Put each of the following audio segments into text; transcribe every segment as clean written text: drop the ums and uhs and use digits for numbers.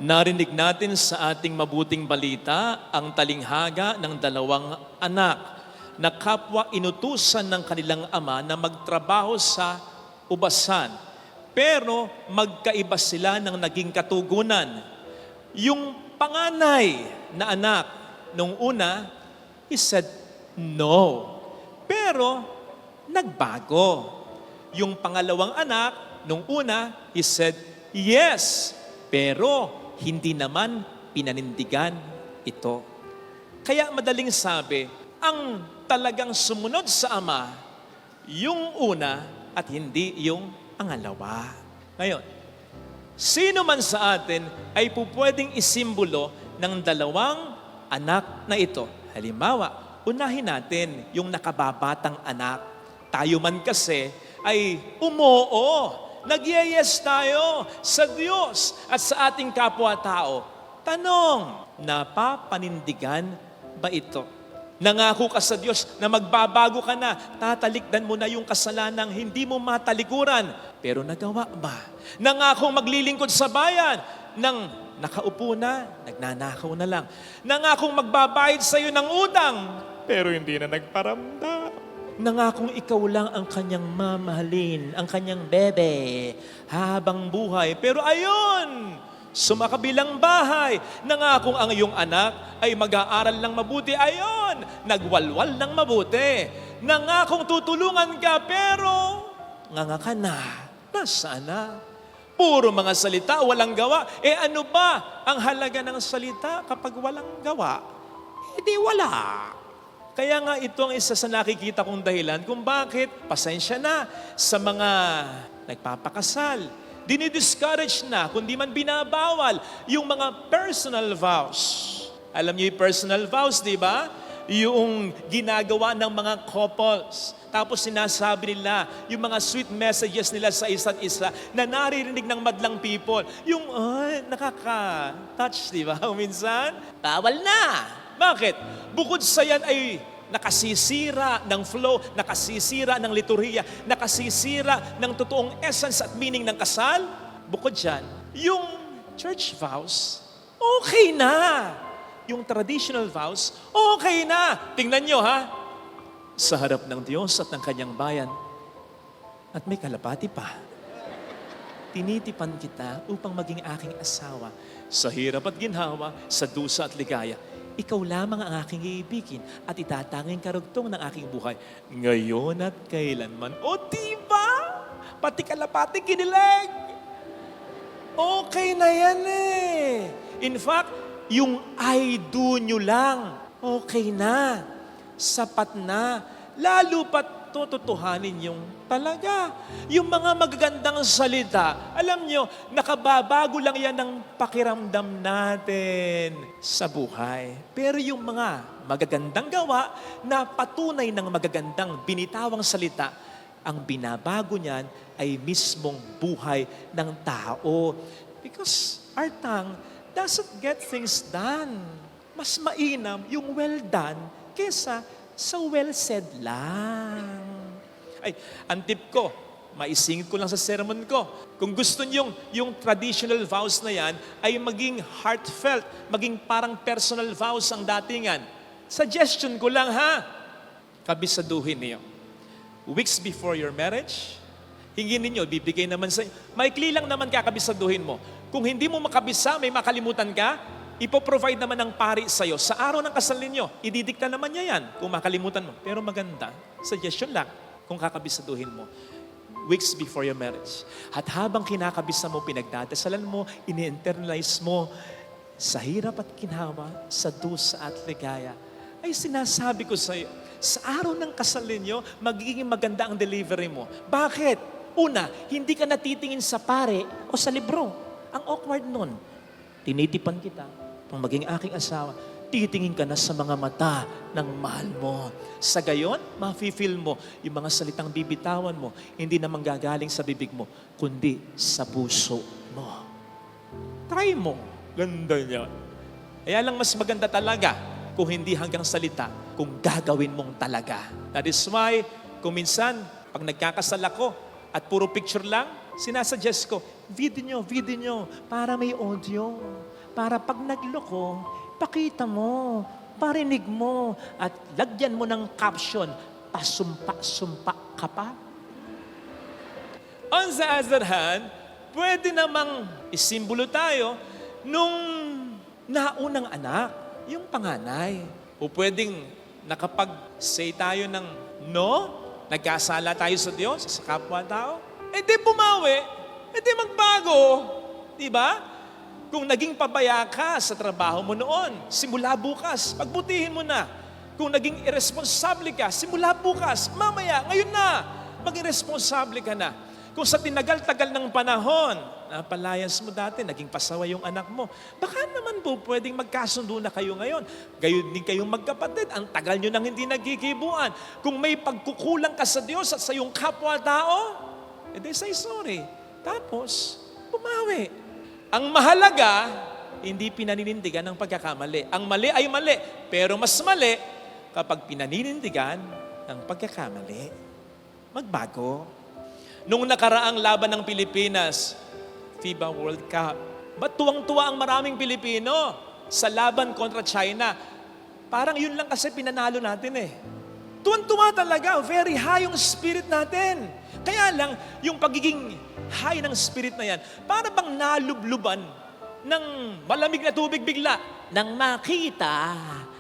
Narinig natin sa ating mabuting balita ang talinghaga ng dalawang anak na kapwa inutusan ng kanilang ama na magtrabaho sa ubasan. Pero magkaiba sila ng naging katugunan. Yung panganay na anak, nung una, he said, no. Pero nagbago. Yung pangalawang anak, nung una, he said, yes. Pero hindi naman pinanindigan ito. Kaya madaling sabi, ang talagang sumunod sa ama, yung una at hindi yung pangalawa. Ngayon, sino man sa atin ay pupwedeng isimbolo ng dalawang anak na ito. Halimbawa, unahin natin yung nakababatang anak. Tayo man kasi ay umoo. Nag-yes tayo sa Diyos at sa ating kapwa-tao. Tanong, napapanindigan ba ito? Nangako ka sa Diyos na magbabago ka na, tatalikdan mo na yung kasalanang hindi mo matalikuran. Pero nagawa ba? Nangako maglilingkod sa bayan nang nakaupo na, nagnanakaw na lang. Nangakong magbabayad sa iyo ng utang, pero hindi na nagparamdam. Nangakong ikaw lang ang kanyang mamahalin, ang kanyang bebe, habang buhay. Pero ayun, sumakabilang bahay, nangakong ang iyong anak ay mag-aaral ng mabuti. Ayun, nagwalwal ng mabuti. Nangakong tutulungan ka, pero nganga ka na. Nasaan na? Puro mga salita, walang gawa. Ano ba ang halaga ng salita kapag walang gawa? Di wala. Kaya nga ito ang isa sa nakikita kong dahilan kung bakit, pasensya na sa mga nagpapakasal. Dinidiscourage na, kundi man binabawal, yung mga personal vows. Alam niyo yung personal vows, di ba? Yung ginagawa ng mga couples. Tapos sinasabi nila yung mga sweet messages nila sa isa't isa na naririnig ng madlang people. Yung, nakaka-touch, di ba? Minsan, bawal na. Bakit? Bukod sa yan ay nakasisira ng flow, nakasisira ng liturhiya, nakasisira ng totoong essence at meaning ng kasal. Bukod dyan, yung church vows, okay na. Yung traditional vows, okay na. Tingnan nyo ha, sa harap ng Diyos at ng kanyang bayan, at may kalapati pa. Tinitipan kita upang maging aking asawa sa hirap at ginhawa, sa dusa at ligaya. Ikaw lamang ang aking iibigin at itatanging karugtong ng aking buhay ngayon at kailanman. O diba? Pati kalapati kinilig. Okay na yan eh. In fact, yung I do nyo lang, okay na. Sapat na. Lalo pat tututuhanin yung talaga. Yung mga magagandang salita, alam nyo, nakababago lang yan ng pakiramdam natin sa buhay. Pero yung mga magagandang gawa na patunay ng magagandang binitawang salita, ang binabago niyan ay mismong buhay ng tao. Because our tongue doesn't get things done. Mas mainam yung well done kesa sa well said lang. Ay, ang tip ko, maisingit ko lang sa sermon ko. Kung gusto niyo yung traditional vows na yan ay maging heartfelt, maging parang personal vows ang datingan. Suggestion ko lang ha, kabisaduhin niyo. Weeks before your marriage, hingin ninyo, bibigay naman sa inyo. Maikli lang naman kakabisaduhin mo. Kung hindi mo makabisa, may makalimutan ka, ipoprovide naman ng pari sa'yo. Sa araw ng kasal ninyo, ididikta naman niya yan kung makalimutan mo. Pero maganda, suggestion lang kung kakabisaduhin mo. Weeks before your marriage. At habang kinakabisa mo, pinagdadasalan mo, ini-internalize mo, sa hirap at kinhawa, sa dusa at ligaya, ay sinasabi ko sa'yo, sa araw ng kasal ninyo, magiging maganda ang delivery mo. Bakit? Una, hindi ka natitingin sa pare o sa libro. Ang awkward nun. Tinitipan kita, kung maging aking asawa, titingin ka na sa mga mata ng mahal mo. Sa gayon, mafe-feel mo yung mga salitang bibitawan mo, hindi na manggagaling sa bibig mo, kundi sa puso mo. Try mo. Ganda niya. Kaya lang mas maganda talaga kung hindi hanggang salita, kung gagawin mong talaga. That is why, kung minsan, pag nagkakasal ako at puro picture lang, sinasuggest ko, video nyo, para may audio. para pag nagloko, pakita mo, parinig mo, at lagyan mo ng caption, pasumpa-sumpa ka pa. On the other hand, pwede namang isimbolo tayo nung naunang anak, yung panganay. O pwedeng nakapag-say tayo ng no, nagkasala tayo sa Diyos, sa kapwa-tao, di bumawi, di magbago. Di ba? Kung naging pabaya ka sa trabaho mo noon, simula bukas, pagbutihin mo na. Kung naging irresponsable ka, simula bukas, mamaya, ngayon na, maging responsable ka na. Kung sa tinagal-tagal ng panahon, napalayas mo dati, naging pasaway yung anak mo, baka naman po pwedeng magkasundo na kayo ngayon. Gayon din kayong magkapatid, ang tagal nyo nang hindi nagkikibuan. Kung may pagkukulang ka sa Diyos at sa iyong kapwa-tao, say sorry. Tapos, bumawi. Ang mahalaga, hindi pinaninindigan ng pagkakamali. Ang mali ay mali, pero mas mali kapag pinaninindigan ng pagkakamali. Magbago. Nung nakaraang laban ng Pilipinas, FIBA World Cup, ba't tuwang-tuwa ang maraming Pilipino sa laban kontra China? Parang yun lang kasi pinanalo natin eh. Tuwang-tuwa talaga, very high yung spirit natin. Kaya lang, yung pagiging high ng spirit na yan, para bang nalubluban ng malamig na tubig bigla nang makita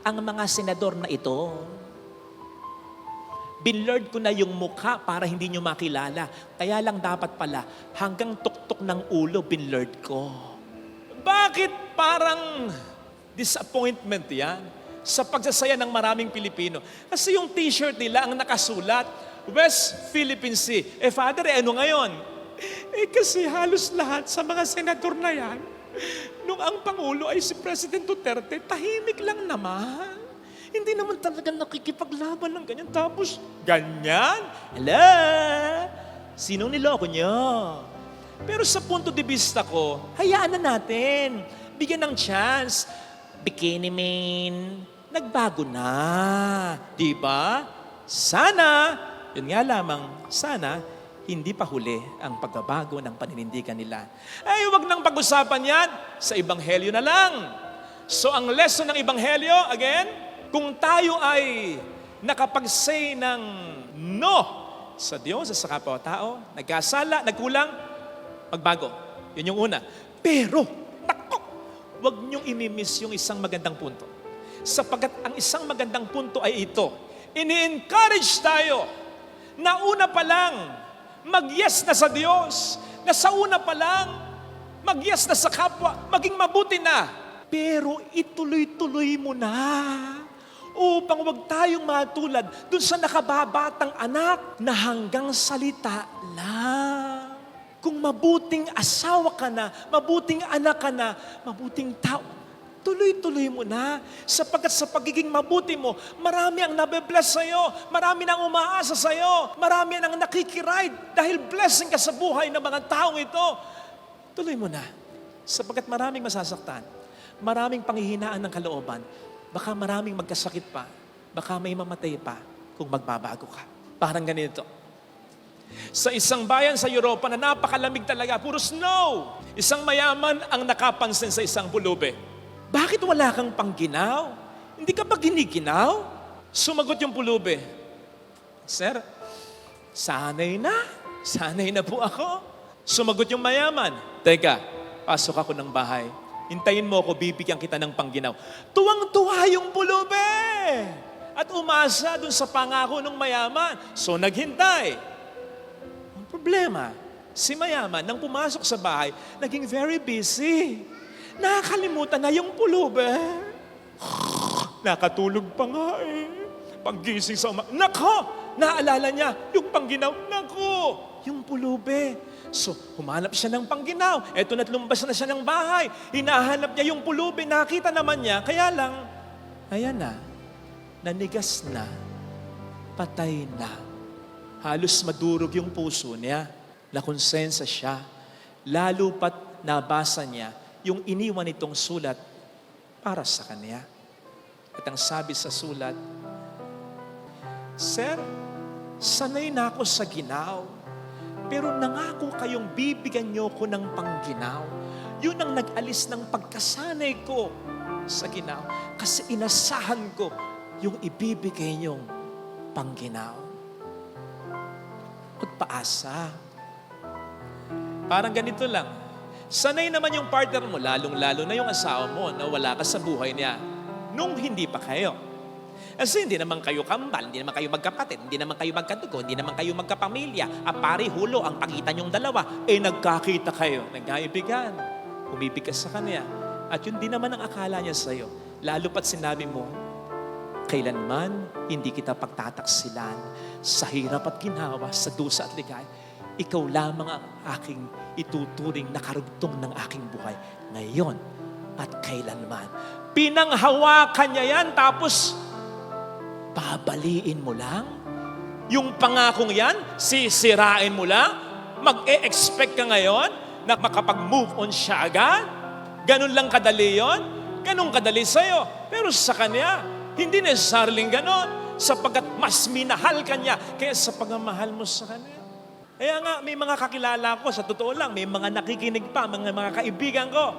ang mga senador na ito. Binlurred ko na yung mukha para hindi nyo makilala. Kaya lang dapat pala, hanggang tuktok ng ulo, binlurred ko. Bakit parang disappointment yan sa pagsasaya ng maraming Pilipino? Kasi yung t-shirt nila ang nakasulat, West Philippine Sea. Father, ano ngayon? Kasi halos lahat sa mga senador na yan, nung ang Pangulo ay si President Duterte, tahimik lang naman. Hindi naman talaga nakikipaglaban ng ganyan. Tapos, ganyan? Hello? Sinong niloko nyo? Pero sa punto de vista ko, hayaan na natin. Bigyan ng chance. Bikini Man, nagbago na. Di ba? Sana, yun nga lamang, sana, hindi pa huli ang pagbabago ng paninindigan nila. Ay, huwag nang pag-usapan yan. Sa Ebanghelyo na lang. So, ang lesson ng Ebanghelyo, again, kung tayo ay nakapag-say ng no sa Diyos at sa kapwa-tao, nagkasala, nagkulang, magbago. Yun yung una. Pero, nako, huwag niyong imimiss yung isang magandang punto. Sapagat ang isang magandang punto ay ito. Ini-encourage tayo na una pa lang, mag-yes na sa Diyos, na sa una pa lang, mag-yes na sa kapwa, maging mabuti na. Pero ituloy-tuloy mo na. Upang huwag tayong matulad dun sa nakababatang anak na hanggang salita lang. Kung mabuting asawa ka na, mabuting anak ka na, mabuting tao, tuloy-tuloy mo na. Sapagkat sa pagiging mabuti mo, marami ang nabe-bless sa'yo, marami nang umaasa sa'yo, marami nang nakikiride dahil blessing ka sa buhay ng mga taong ito. Tuloy mo na. Sapagkat maraming masasaktan, maraming panghihinaan ng kalooban, baka maraming magkasakit pa, baka may mamatay pa kung magbabago ka. Parang ganito. Sa isang bayan sa Europa na napakalamig talaga, puro snow. Isang mayaman ang nakapansin sa isang pulube. Bakit wala kang pangginaw? Hindi ka ba giniginaw? Sumagot yung pulube, Sir, sanay na po ako. Sumagot yung mayaman, Teka, pasok ako ng bahay. Hintayin mo ako, bibigyan kita ng pangginaw. Tuwang-tuwa yung pulube. At umasa dun sa pangako ng mayaman. So naghintay. Ang problema, si mayaman, nang pumasok sa bahay, naging very busy. Nakakalimutan na yung pulube. Nakatulog pa nga eh. Paggising sa Nako! Naalala niya, yung pangginaw. Nako! Yung pulube. So, humanap siya ng pangginaw. Eto na't lumabas na siya ng bahay. Hinahanap niya yung pulubi. Nakita naman niya. Kaya lang, ayan na. Nanigas na. Patay na. Halos madurog yung puso niya. Nakonsensya siya. Lalo pat nabasa niya yung iniwan nitong sulat para sa kanya. At ang sabi sa sulat, Sir, sanay na ako sa ginaw. Pero nangako kayong bibigyan niyo ko ng pangginaw. Yun ang nag-alis ng pagkasanay ko sa ginaw. Kasi inasahan ko yung ibibigay niyong pangginaw. Magpaasa. Parang ganito lang. Sanay naman yung partner mo, lalong-lalo na yung asawa mo na wala ka sa buhay niya nung hindi pa kayo. Kasi hindi naman kayo kambal, hindi naman kayo magkapatid, hindi naman kayo magkadugo, hindi naman kayo magkapamilya. Apari, hulo, ang pagitan yung dalawa, nagkakita kayo, nagkaibigan, umibig ka sa kanya. At yun din naman ang akala niya sa'yo. Lalo pat sinabi mo, kailanman hindi kita pagtataksilan sa hirap at ginawa, sa dusa at ligay. Ikaw lamang ang aking ituturing na karugtong ng aking buhay ngayon at kailanman. Pinanghawakan niya yan, tapos babaliin mo lang? Yung pangakong yan, sisirain mo lang? Mag-e-expect ka ngayon na makapag-move on siya agad? Ganun lang kadali yon? Ganun kadali sa'yo. Pero sa kanya, hindi necessarily ganun. Sapagkat mas minahal ka niya kaysa pagmamahal mo sa kanya. Kaya nga, may mga kakilala ko, sa totoo lang, may mga nakikinig pa, mga kaibigan ko.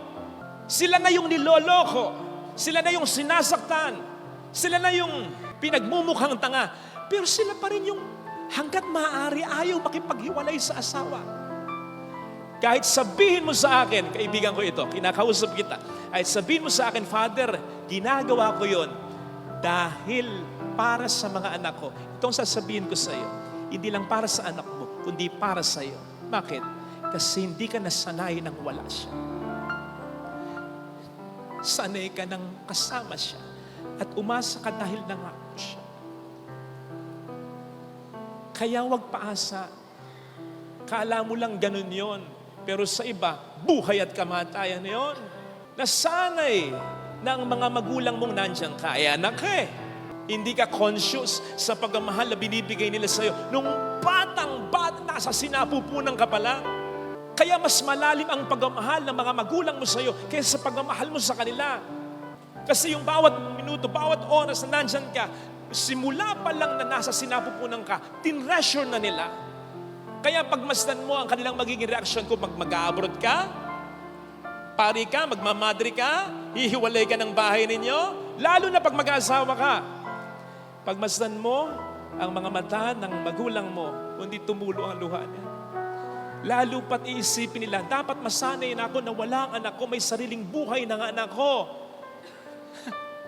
Sila na yung niloloko. Sila na yung sinasaktan. Sila na yung pinagmumukhang tanga. Pero sila pa rin yung hanggat maaari ayaw makipaghiwalay sa asawa. Kahit sabihin mo sa akin, kaibigan ko ito, kinakausap kita, kahit sabihin mo sa akin, Father, ginagawa ko yon dahil para sa mga anak ko. Itong sasabihin ko sa iyo, hindi lang para sa anak mo, kundi para sa iyo. Bakit? Kasi hindi ka nasanay nang wala siya. Sanay ka nang kasama siya. At umasa ka dahil nangako siya. Kaya huwag paasa. Kala mo lang ganun yon. Pero sa iba, buhay at kamatayan yon. Nasanay na ang mga magulang mong nandiyan ka. Anak hindi ka conscious sa pagmamahal na binibigay nila sa'yo. Nung batang-bata, nasa sinapupunan ka pa lang. Kaya mas malalim ang pagmamahal ng mga magulang mo sa'yo kaysa sa pagmamahal mo sa kanila. Kasi yung bawat minuto, bawat oras na nandyan ka, simula pa lang na nasa sinapupunan ka, tinreasure na nila. Kaya pagmasdan mo ang kanilang magiging reaksyon kung mag-abroad ka, pari ka, magmamadri ka, hihiwalay ka ng bahay ninyo, lalo na pag mag-asawa ka. Pagmasdan mo ang mga mata ng magulang mo, kundi tumulo ang luha niya. Lalo pat iisipin nila, dapat masanay na ako na wala ang anak ko, may sariling buhay ng anak ko.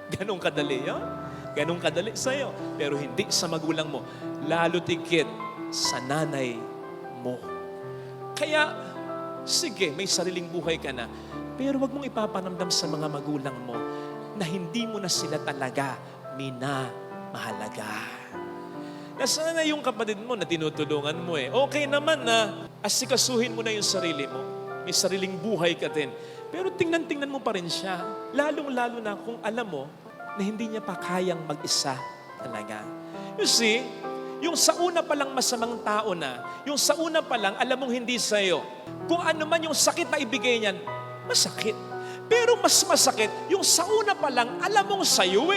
Ganong kadali yun? Ganong kadali sa'yo. Pero hindi sa magulang mo. Lalo tigit sa nanay mo. Kaya, sige, may sariling buhay ka na. Pero wag mong ipapanamdam sa mga magulang mo na hindi mo na sila talaga minamahalaga. Nasaan na yung kapatid mo na tinutulungan mo Okay naman na asikasuhin mo na yung sarili mo. May sariling buhay ka din. Pero tingnan mo pa rin siya. Lalong-lalo na kung alam mo na hindi niya pa kayang mag-isa talaga. You see, yung sa una pa lang masamang tao na, yung sa una pa lang alam mong hindi sa'yo. Kung ano man yung sakit na ibigay niyan, masakit. Pero mas masakit, yung sa una pa lang alam mong sa'yo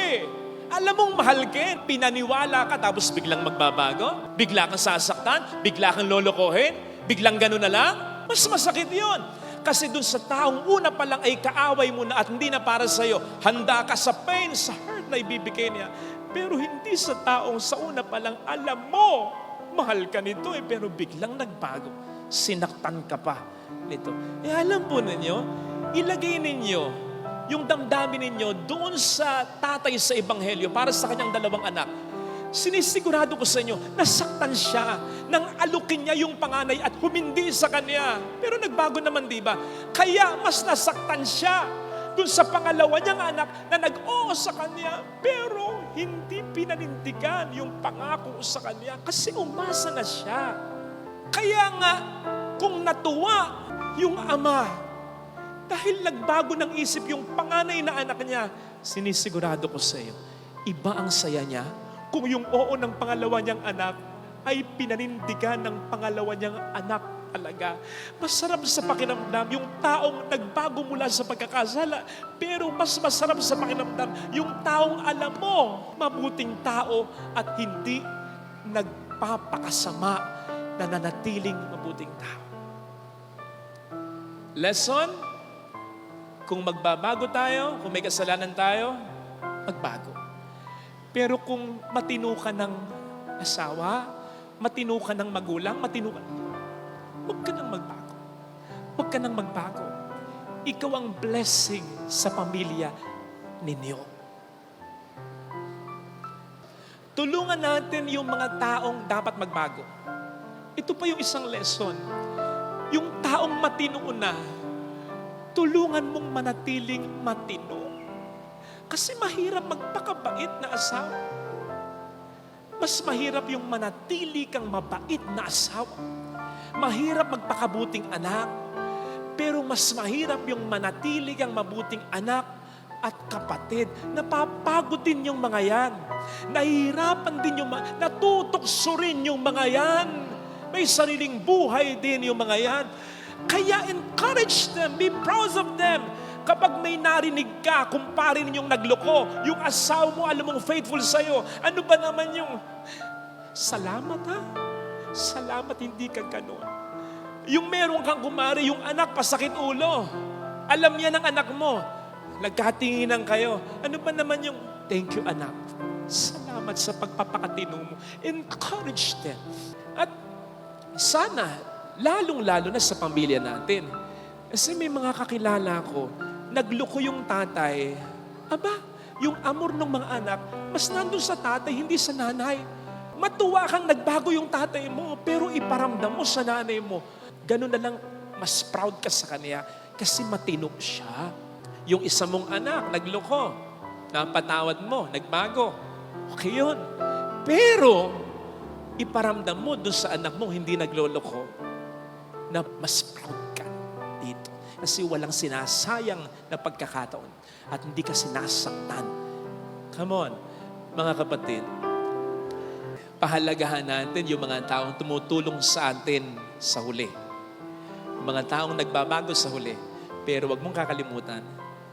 Alam mong mahal ka, pinaniwala ka, tapos biglang magbabago, bigla kang sasaktan, bigla kang lolokohin, biglang gano'n na lang, mas masakit yon. Kasi dun sa taong una pa lang ay kaaway mo na at hindi na para sa'yo. Handa ka sa pain, sa hurt na ibibigay niya. Pero hindi sa taong sa una pa lang alam mo, mahal ka nito pero biglang nagbago. Sinaktan ka pa nito. Alam po ninyo, ilagay ninyo yung damdamin ninyo doon sa tatay sa ebanghelyo para sa kanyang 2 anak. Sinisigurado ko sa inyo, nasaktan siya nang alukin niya yung panganay at humindi sa kanya. Pero nagbago naman, di ba? Kaya mas nasaktan siya dun sa pangalawa niyang anak na nag-oo sa kanya, pero hindi pinanindigan yung pangako sa kanya kasi umasa na siya. Kaya nga, kung natuwa yung ama, dahil nagbago ng isip yung panganay na anak niya, sinisigurado ko sa iyo, iba ang saya niya kung yung oo ng pangalawa niyang anak ay pinanindigan ng pangalawa niyang anak talaga. Masarap sa pakinamdam yung taong nagbago mula sa pagkakasala, pero mas masarap sa pakinamdam yung taong alam mo, mabuting tao at hindi nagpapakasama, na nanatiling mabuting tao. Lesson, Kung magbabago tayo, kung may kasalanan tayo, magbago. Pero kung matino ka ng asawa, matino ka ng magulang, huwag ka nang magbago. Huwag ka nang magbago. Ikaw ang blessing sa pamilya ninyo. Tulungan natin yung mga taong dapat magbago. Ito pa yung isang lesson. Yung taong matino na, tulungan mong manatiling matino. Kasi mahirap magpakabait na asawa. Mas mahirap yung manatili kang mabait na asawa. Mahirap magpakabuting anak. Pero mas mahirap yung manatili kang mabuting anak at kapatid. Napapagod din yung mga yan. Nahihirapan din yung natutokso rin yung mga yan. May sariling buhay din yung mga yan. Kaya encourage them, be proud of them. Kapag may narinig ka, kumpare ninyong nagloko, yung asawa mo, alam mong faithful sa'yo, ano ba naman yung, salamat ha? Salamat, hindi ka ganun. Yung meron kang kumari, yung anak pasakit ulo. Alam niya ng anak mo, nagkatinginan kayo. Ano ba naman yung, thank you anak. Salamat sa pagpapakatino mo. Encourage them. At sana, lalong-lalo na sa pamilya natin. Kasi may mga kakilala ko, nagloko yung tatay. Aba, yung amor ng mga anak, mas nandun sa tatay, hindi sa nanay. Matuwa kang nagbago yung tatay mo, pero iparamdam mo sa nanay mo. Ganun na lang, mas proud ka sa kanya kasi matino siya. Yung isa mong anak, nagloko, napatawad mo, nagbago. Okay yun. Pero, iparamdam mo doon sa anak mo, hindi nagloloko, na mas proud ka dito. Kasi walang sinasayang na pagkakataon at hindi ka sinasaktan. Come on, mga kapatid. Pahalagahan natin yung mga taong tumutulong sa atin sa huli. Yung mga taong nagbabago sa huli. Pero wag mong kakalimutan,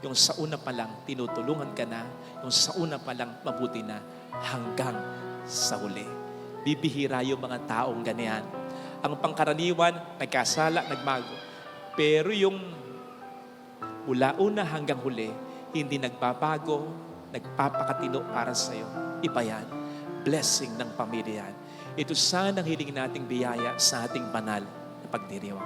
yung sa una pa lang, tinutulungan ka na. Yung sa una pa lang, mabuti na hanggang sa huli. Bibihira yung mga taong ganyan. Ang pangkaraniwan, nagkasala, nagbago. Pero yung mula una hanggang huli, hindi nagbabago, nagpapakatino para sa'yo. Iba yan. Blessing ng pamilya yan. Ito sana ang hiling nating biyaya sa ating banal na pagdiriwang.